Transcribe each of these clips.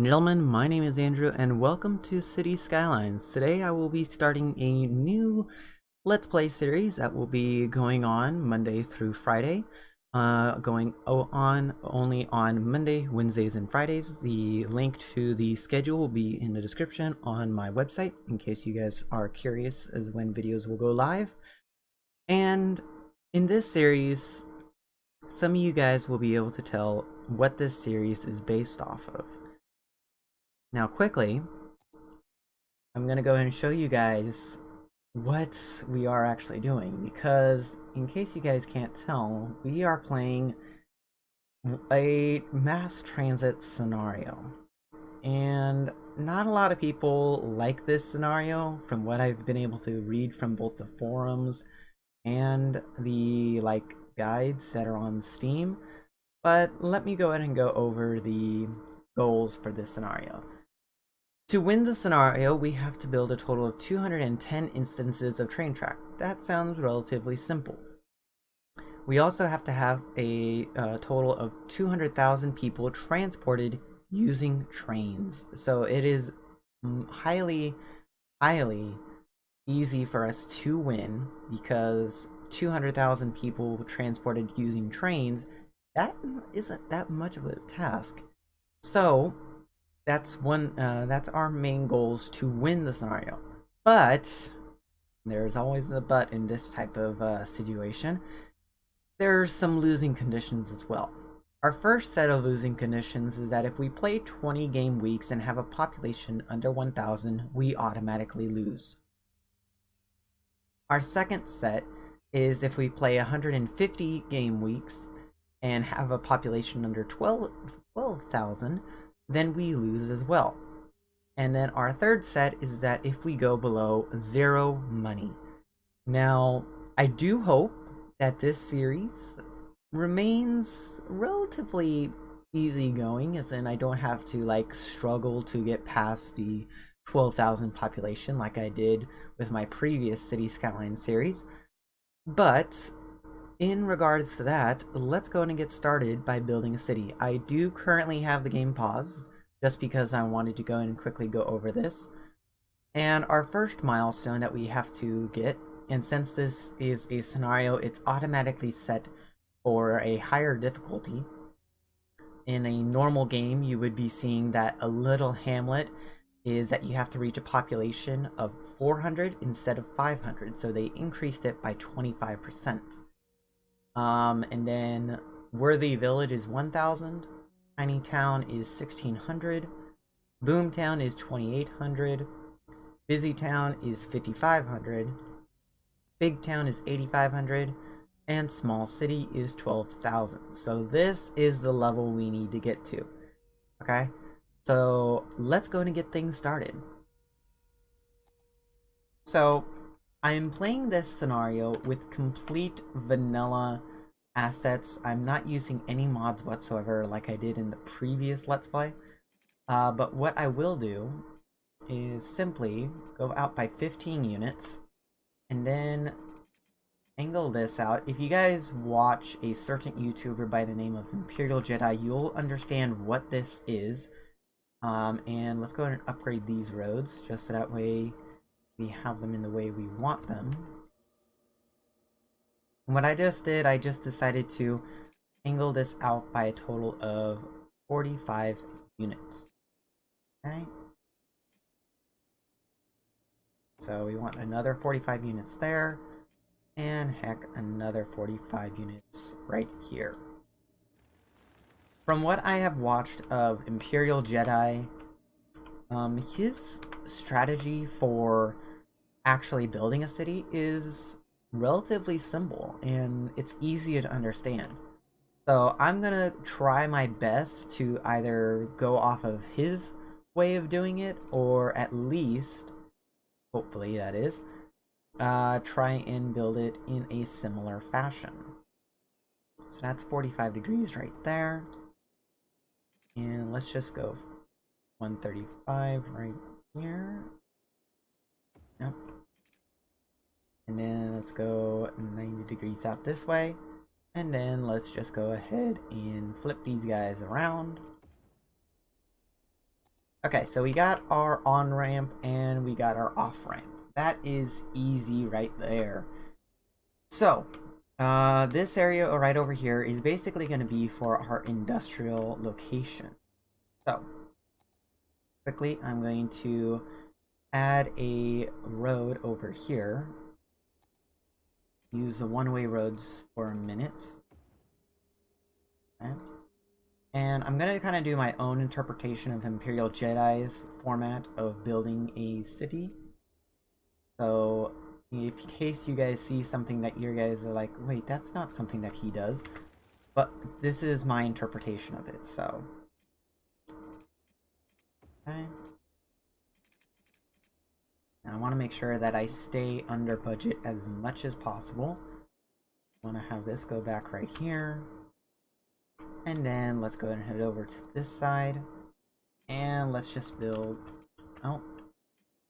gentlemen, my name is Andrew and welcome to City Skylines. Today I will be starting a new Let's Play series that will be going on Monday through Friday. Going on only on Monday, Wednesdays, and Fridays. The link to the schedule will be in the description on my website in case you guys are curious as when videos will go live. And in this series, some of you guys will be able to tell what this series is based off of. Now quickly, I'm going to go ahead and show you guys what we are actually doing, because in case you guys can't tell, we are playing a mass transit scenario. And not a lot of people like this scenario from what I've been able to read from both the forums and the guides that are on Steam. But let me go ahead and go over the goals for this scenario. To win the scenario, we have to build a total of 210 instances of train track. That sounds relatively simple. We also have to have a total of 200,000 people transported using trains. So it is highly easy for us to win, because 200,000 people transported using trains, that isn't that much of a task. So that's our main goals to win the scenario. But there's always a but in this type of situation. There's some losing conditions as well. Our first set of losing conditions is that if we play 20 game weeks and have a population under 1,000, we automatically lose. Our second set is if we play 150 game weeks and have a population under 12,000, then we lose as well. And then our third set is that if we go below 0 money. Now, I do hope that this series remains relatively easygoing, as in I don't have to struggle to get past the 12,000 population like I did with my previous City Skylines series. But in regards to that, let's go ahead and get started by building a city. I do currently have the game paused, just because I wanted to go and quickly go over this. And our first milestone that we have to get, and since this is a scenario, it's automatically set for a higher difficulty. In a normal game, you would be seeing that a little hamlet is that you have to reach a population of 400 instead of 500, so they increased it by 25%. And then Worthy Village is 1,000, Tiny Town is 1,600, Boomtown is 2,800, Busy Town is 5,500, Big Town is 8,500, and Small City is 12,000. So this is the level we need to get to. Okay, so let's go and get things started. So I'm playing this scenario with complete vanilla assets. I'm not using any mods whatsoever like I did in the previous Let's Play. But what I will do is simply go out by 15 units and then angle this out. If you guys watch a certain YouTuber by the name of Imperial Jedi, you'll understand what this is. And let's go ahead and upgrade these roads just so that way we have them in the way we want them. And what I just did, I just decided to angle this out by a total of 45 units. Okay? So we want another 45 units there, and heck, another 45 units right here. From what I have watched of Imperial Jedi, his strategy for actually building a city is relatively simple and it's easy to understand. So I'm gonna try my best to either go off of his way of doing it, or at least, hopefully that is, try and build it in a similar fashion. So that's 45 degrees right there. And let's just go 135 right here. Yep. And then let's go 90 degrees out this way. And then let's just go ahead and flip these guys around. Okay, so we got our on-ramp and we got our off-ramp. That is easy right there. So, this area right over here is basically going to be for our industrial location. So, quickly, I'm going to add a road over here. Use the one-way roads for a minute. Okay. And I'm going to kind of do my own interpretation of Imperial Jedi's format of building a city. So, in case you guys see something that you guys are like, wait, that's not something that he does. But this is my interpretation of it, so. Okay. And I want to make sure that I stay under budget as much as possible. I want to have this go back right here. And then let's go ahead and head over to this side. And let's just build... Oh,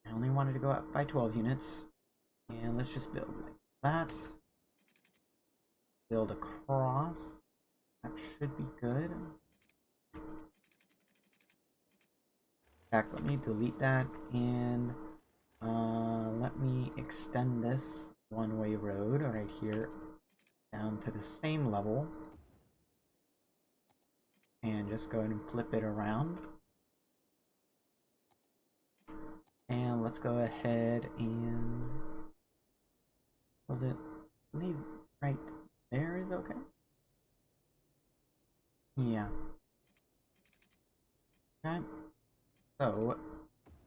I only wanted to go up by 12 units. And let's just build like that. Build across. That should be good. In fact, let me delete that and let me extend this one-way road right here down to the same level. And just go ahead and flip it around. And let's go ahead and build it. Leave right there is okay. Yeah. Okay. So,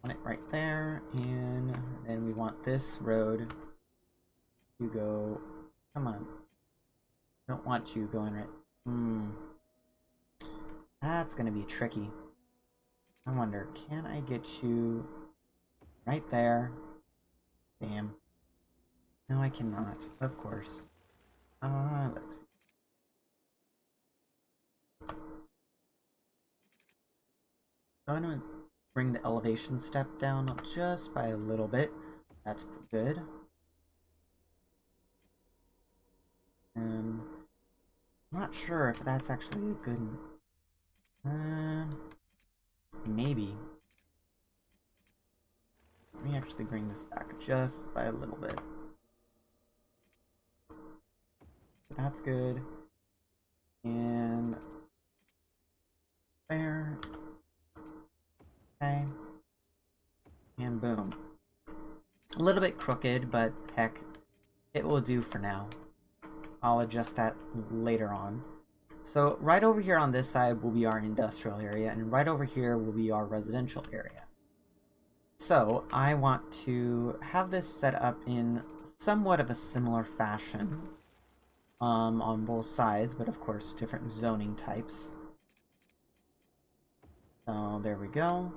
want it right there, and then we want this road to go. Come on. Don't want you going right. That's gonna be tricky. I wonder, can I get you right there? Damn. No, I cannot. Of course. Let's see. I'm gonna bring the elevation step down just by a little bit. That's good. And I'm not sure if that's actually a good... maybe. Let me actually bring this back just by a little bit. That's good. And... there. Okay. And boom. A little bit crooked, but heck, it will do for now. I'll adjust that later on. So right over here on this side will be our industrial area, and right over here will be our residential area. So I want to have this set up in somewhat of a similar fashion on both sides, but of course different zoning types. So there we go.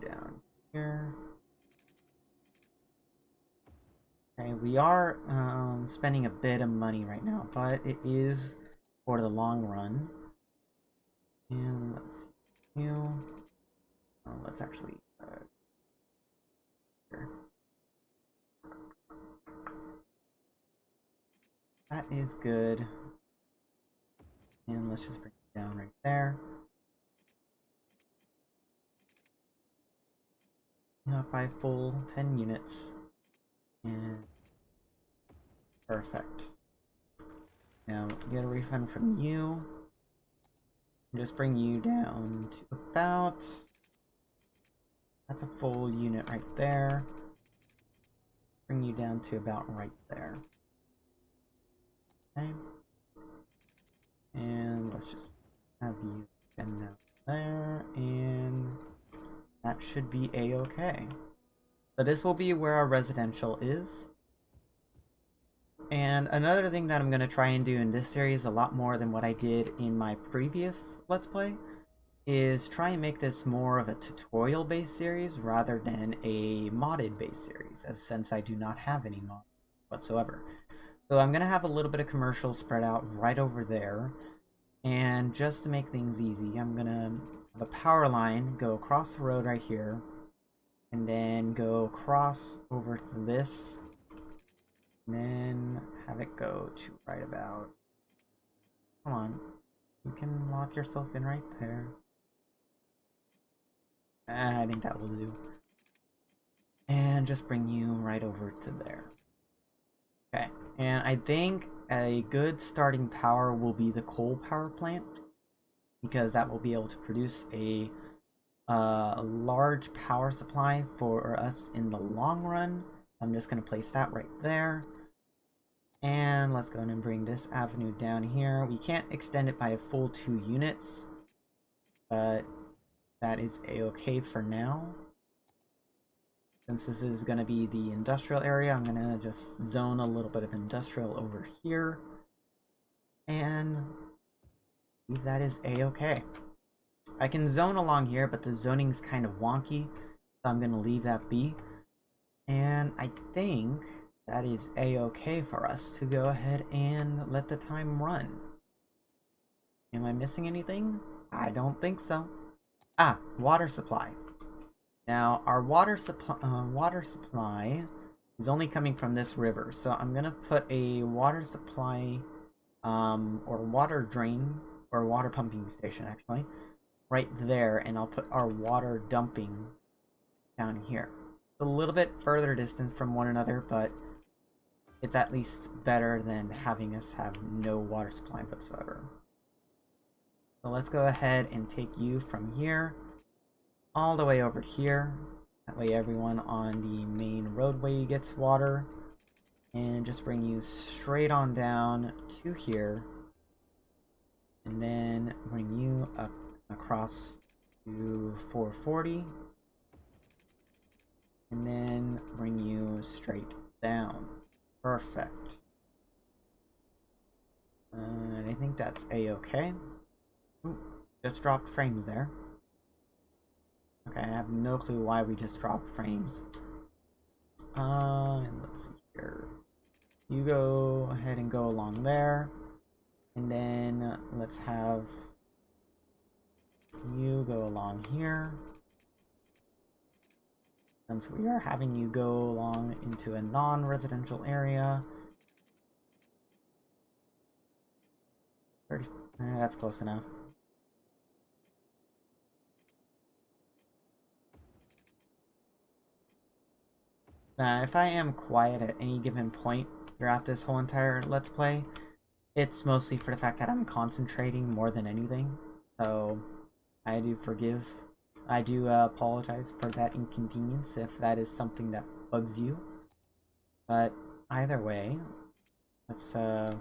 Down here. Okay, we are spending a bit of money right now, but it is for the long run. And let's see. Let's actually here. That is good. And let's just bring it down right there. Up by full 10 units. And perfect. Now get a refund from you. Just bring you down to about... that's a full unit right there. Bring you down to about right there. Okay. And let's just have you bend down there, and that should be a-okay. So this will be where our residential is. And another thing that I'm going to try and do in this series a lot more than what I did in my previous Let's Play is try and make this more of a tutorial-based series rather than a modded-based series, as since I do not have any mods whatsoever. So I'm going to have a little bit of commercials spread out right over there. And just to make things easy, I'm going to have a power line go across the road right here. And then go across over to this. And then have it go to right about... come on. You can lock yourself in right there. I think that will do. And just bring you right over to there. Okay, and I think a good starting power will be the coal power plant, because that will be able to produce a large power supply for us in the long run. I'm just going to place that right there. And let's go ahead and bring this avenue down here. We can't extend it by a full 2 units, but that is a-okay for now. Since this is going to be the industrial area, I'm going to just zone a little bit of industrial over here. And leave that is a-okay. I can zone along here, but the zoning's kind of wonky, so I'm going to leave that be. And I think that is a-okay for us to go ahead and let the time run. Am I missing anything? I don't think so. Ah, water supply. Now, our water supply is only coming from this river, so I'm gonna put a water supply, or water drain, or water pumping station, actually, right there, and I'll put our water dumping down here. A little bit further distance from one another, but it's at least better than having us have no water supply whatsoever. So let's go ahead and take you from here all the way over here. That way everyone on the main roadway gets water. And just bring you straight on down to here. And then bring you up across to 440. And then bring you straight down. Perfect. And I think that's a-okay. Ooh, just dropped frames there. Okay, I have no clue why we just dropped frames. And let's see here. You go ahead and go along there. And then let's have you go along here. Since we are having you go along into a non-residential area. 30, that's close enough. If I am quiet at any given point throughout this whole entire Let's Play, it's mostly for the fact that I'm concentrating more than anything. So, I do apologize for that inconvenience if that is something that bugs you. But either way, let's oh,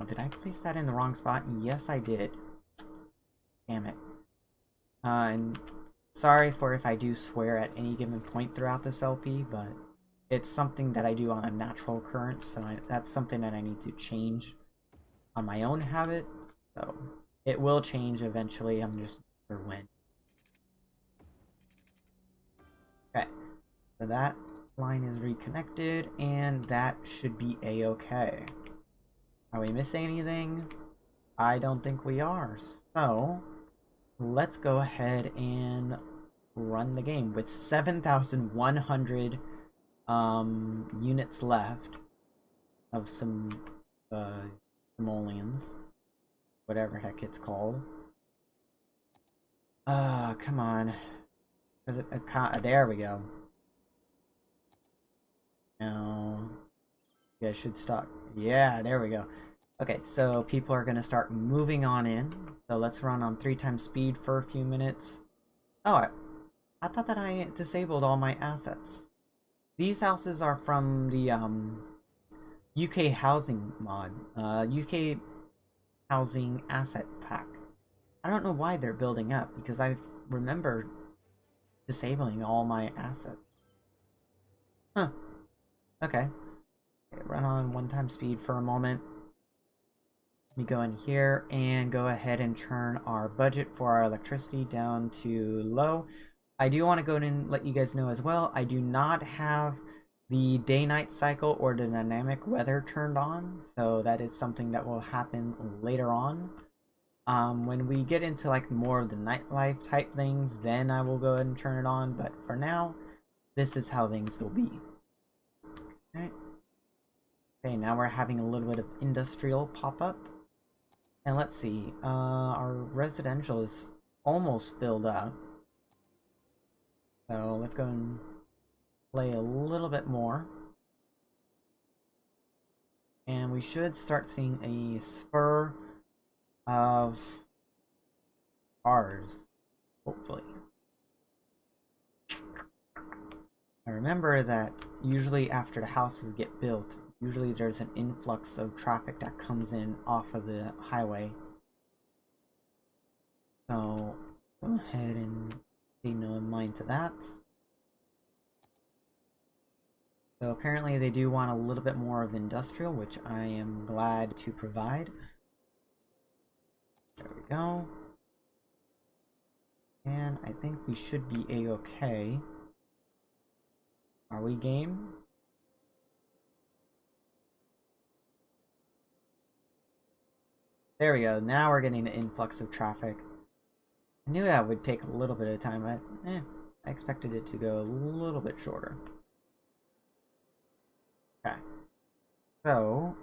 did I place that in the wrong spot? Yes, I did. Damn it. And sorry for if I do swear at any given point throughout this LP, but it's something that I do on a natural occurrence, so that's something that I need to change on my own habit. So it will change eventually, I'm just not sure when. Okay, so that line is reconnected, and that should be a-okay. Are we missing anything? I don't think we are. So let's go ahead and run the game with 7,100 units left of some simoleons, whatever heck it's called. Come on. Is it there we go. Now you guys should stop. Yeah, there we go. Okay, so people are gonna start moving on in. So let's run on 3 times speed for a few minutes. Oh, I thought that I disabled all my assets. These houses are from the UK housing mod, UK housing asset pack. I don't know why they're building up, because I remember disabling all my assets. Huh. Okay. Run on 1 time speed for a moment. Let me go in here and go ahead and turn our budget for our electricity down to low. I do want to go and let you guys know as well, I do not have the day-night cycle or the dynamic weather turned on, so that is something that will happen later on. When we get into like more of the nightlife type things, then I will go ahead and turn it on, but for now, this is how things will be. Okay, now we're having a little bit of industrial pop up. And let's see, our residential is almost filled up. So let's go and play a little bit more. And we should start seeing a spur of cars, hopefully. I remember that usually after the houses get built, usually there's an influx of traffic that comes in off of the highway. So go ahead and pay no mind to that. So apparently they do want a little bit more of industrial, which I am glad to provide. There we go. And I think we should be a-okay. Are we game? There we go. Now we're getting an influx of traffic. I knew that would take a little bit of time, but I expected it to go a little bit shorter. Okay. So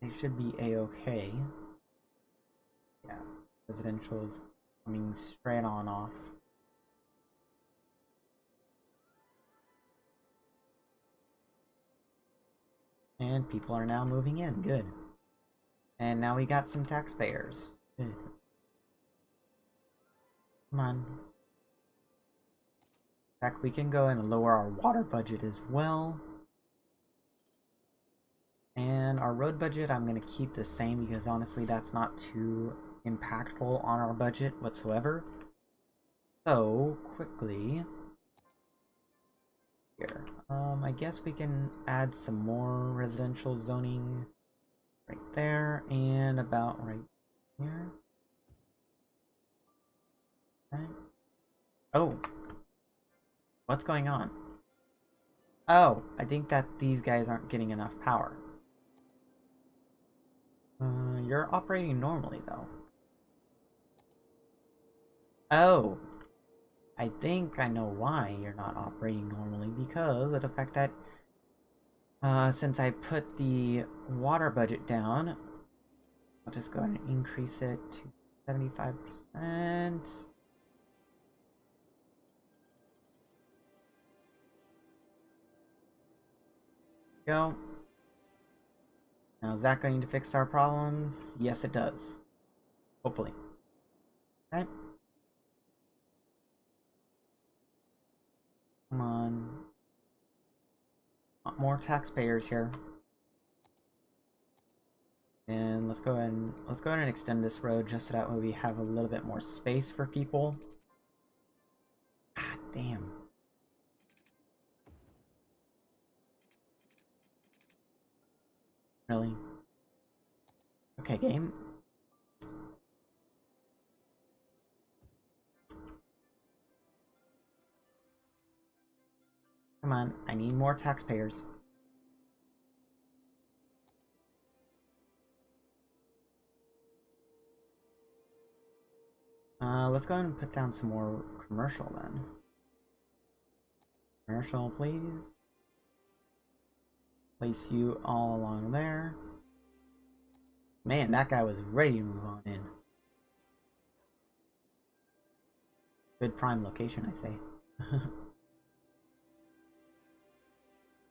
they should be a-okay. Yeah. Residential is coming straight on off. And people are now moving in. Good. And now we got some taxpayers. Good. Come on. In fact, we can go and lower our water budget as well. And our road budget, I'm going to keep the same because honestly, that's not too impactful on our budget whatsoever. So, quickly. Here. I guess we can add some more residential zoning right there and about right here. Okay. Oh. What's going on? Oh, I think that these guys aren't getting enough power. You're operating normally, though. Oh. I think I know why you're not operating normally, because of the fact that since I put the water budget down, I'll just go ahead and increase it to 75%. Go. Now, is that going to fix our problems? Yes, it does. Hopefully. Okay. Come on. Want more taxpayers here. And let's go ahead and extend this road just so that way we have a little bit more space for people. God damn. Really? Okay, game. Come on, I need more taxpayers. Let's go ahead and put down some more commercial then. Commercial, please. Place you all along there. Man, that guy was ready to move on in. Good prime location, I say.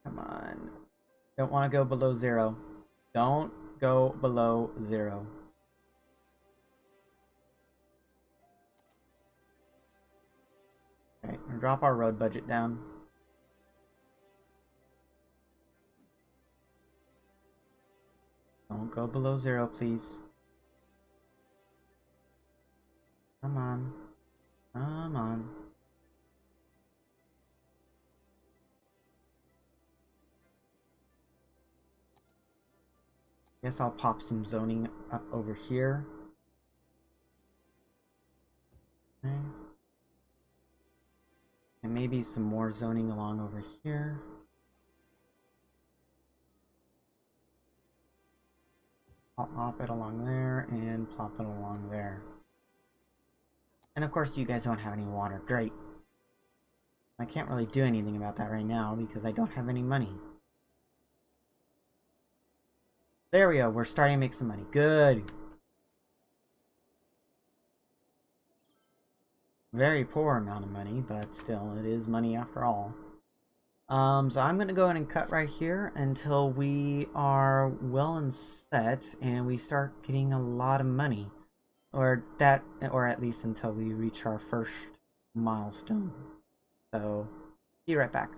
Come on. Don't want to go below 0. Don't go below 0. Okay, drop our road budget down. Don't go below 0, please. Come on. Come on. Guess I'll pop some zoning up over here. Okay. And maybe some more zoning along over here. I'll plop it along there and plop it along there. And of course you guys don't have any water. Great. I can't really do anything about that right now because I don't have any money. There we go. We're starting to make some money. Good. very poor amount of money, but still, it is money after all. So I'm gonna go ahead and cut right here until we are well and set, and we start getting a lot of money. Or at least until we reach our first milestone. So, be right back.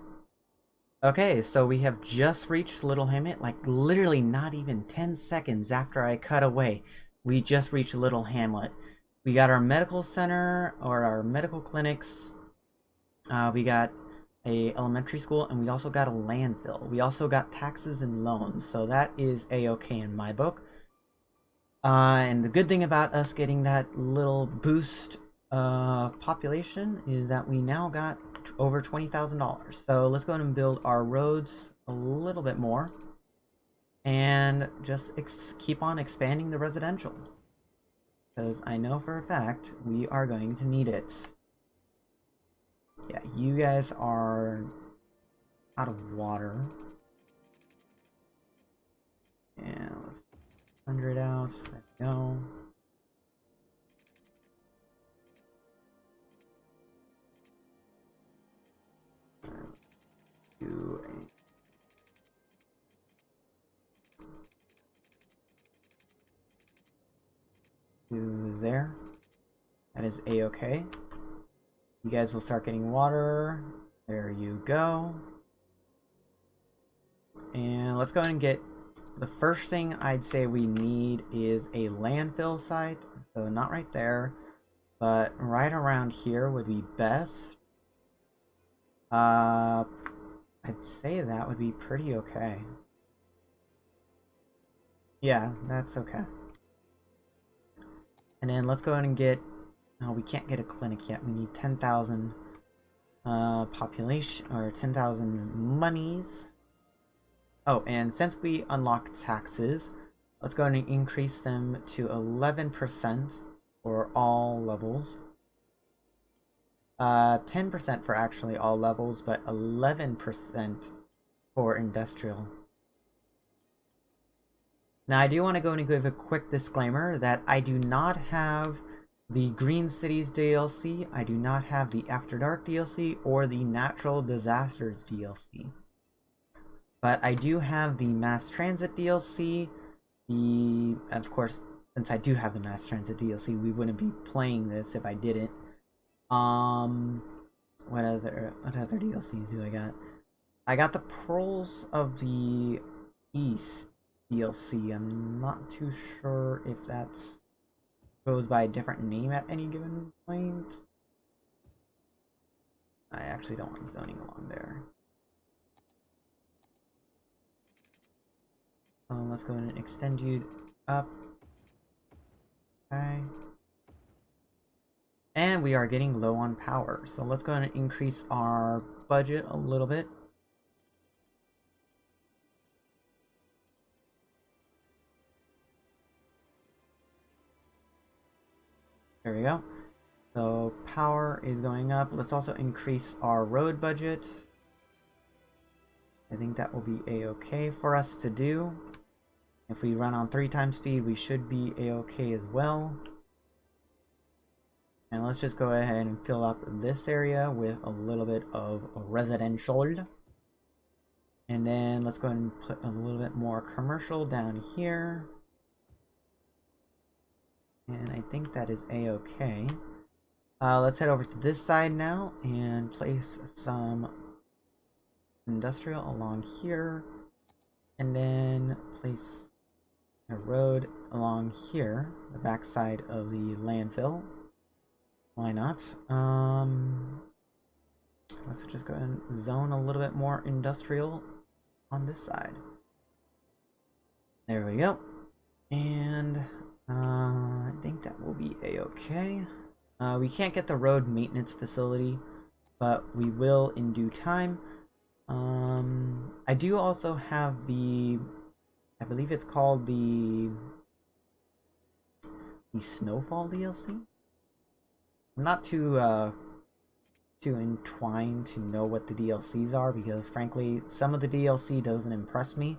Okay, so we have just reached Little Hamlet, like literally not even 10 seconds after I cut away. We just reached Little Hamlet. We got our medical center, or our medical clinics. We got a elementary school, and we also got a landfill. We also got taxes and loans, so that is a-okay in my book. And the good thing about us getting that little boost population is that we now got over $20,000. So let's go ahead and build our roads a little bit more. And just keep on expanding the residential. Because I know for a fact we are going to need it. Yeah, you guys are out of water. And let's 100 out. There we go. Do there. That is a-okay. You guys will start getting water. There you go. And let's go ahead and get the first thing I'd say we need is a landfill site. So not right there, but right around here would be best. I'd say that would be pretty okay. Yeah, that's okay. And then let's go ahead and get... No, we can't get a clinic yet. We need 10,000 population, or 10,000 monies. Oh, and since we unlocked taxes, let's go ahead and increase them to 11% for all levels. 10% for actually all levels, but 11% for industrial. Now, I do want to go and give a quick disclaimer that I do not have the Green Cities DLC, I do not have the After Dark DLC, or the Natural Disasters DLC. But I do have the Mass Transit DLC. Of course, since I do have the Mass Transit DLC, we wouldn't be playing this if I didn't. What other DLCs do I got? I got the Pearls of the East DLC. I'm not too sure if that's goes by a different name at any given point. I actually don't want zoning along there. Let's go ahead and extend you up. Okay. And we are getting low on power, so let's go ahead and increase our budget a little bit. There we go. So power is going up. Let's also increase our road budget. I think that will be a-okay for us to do. If we run on 3 times speed, we should be a-okay as well. And let's just go ahead and fill up this area with a little bit of residential. And then let's go ahead and put a little bit more commercial down here. And I think that is a-okay. Let's head over to this side now and place some industrial along here. And then place a road along here, the backside of the landfill. Why not? Let's just go ahead and zone a little bit more industrial on this side. There we go. And I think that will be a-okay. We can't get the road maintenance facility, but we will in due time. I do also have the, I believe it's called the Snowfall DLC. I'm not too entwined to know what the DLCs are, because frankly, some of the DLC doesn't impress me.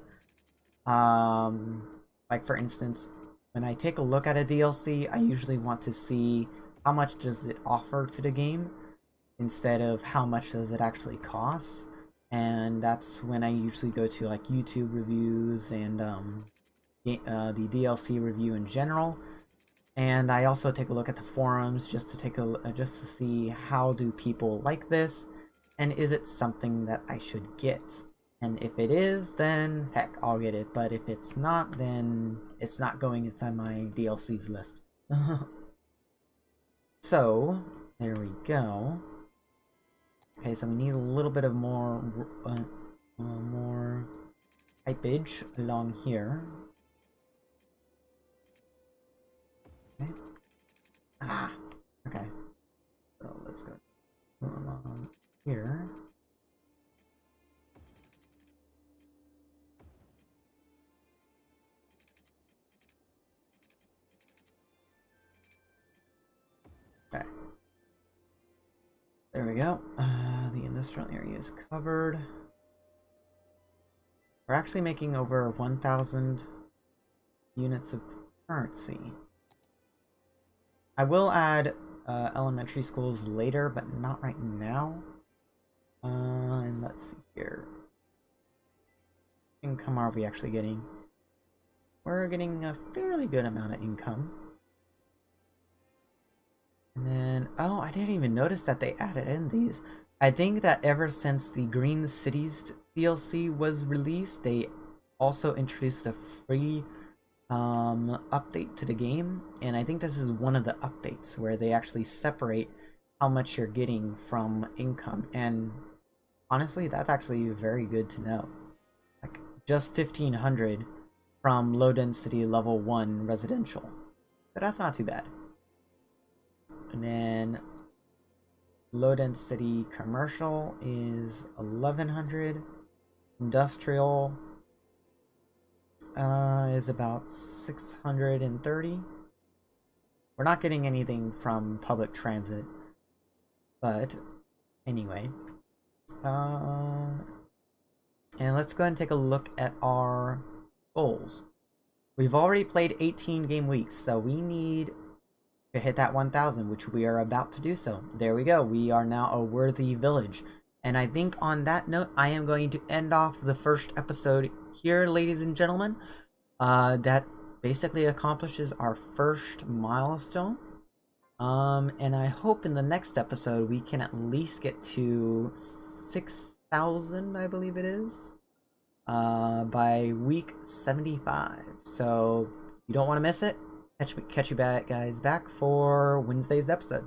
Like for instance, when I take a look at a DLC, I usually want to see how much does it offer to the game instead of how much does it actually cost. And that's when I usually go to like YouTube reviews and the DLC review in general. And I also take a look at the forums just to see how do people like this, and is it something that I should get. And if it is, then heck, I'll get it. But if it's not, then it's not going inside my DLCs list. So there we go. Okay, so we need a little bit of more typage along here. Okay. Ah, okay. So let's go along here. Okay. There we go. The industrial area is covered. We're actually making over 1,000 units of currency. I will add elementary schools later, but not right now. And let's see here. Income are we actually getting? We're getting a fairly good amount of income. And then, oh, I didn't even notice that they added in these. I think that ever since the Green Cities DLC was released, they also introduced a free update to the game, and I think this is one of the updates where they actually separate how much you're getting from income. And honestly, that's actually very good to know. Like just 1,500 from low density level 1 residential, but that's not too bad. And then low density commercial is 1,100. Industrial is about 630. We're not getting anything from public transit, but anyway. And let's go ahead and take a look at our goals. We've already played 18 game weeks, so we need to hit that 1,000, which we are about to do so. There we go. We are now a worthy village. And I think on that note, I am going to end off the first episode here, ladies and gentlemen. That basically accomplishes our first milestone. And I hope in the next episode we can at least get to 6,000, I believe it is, by week 75. So you don't want to miss it. Catch you guys back for Wednesday's episode.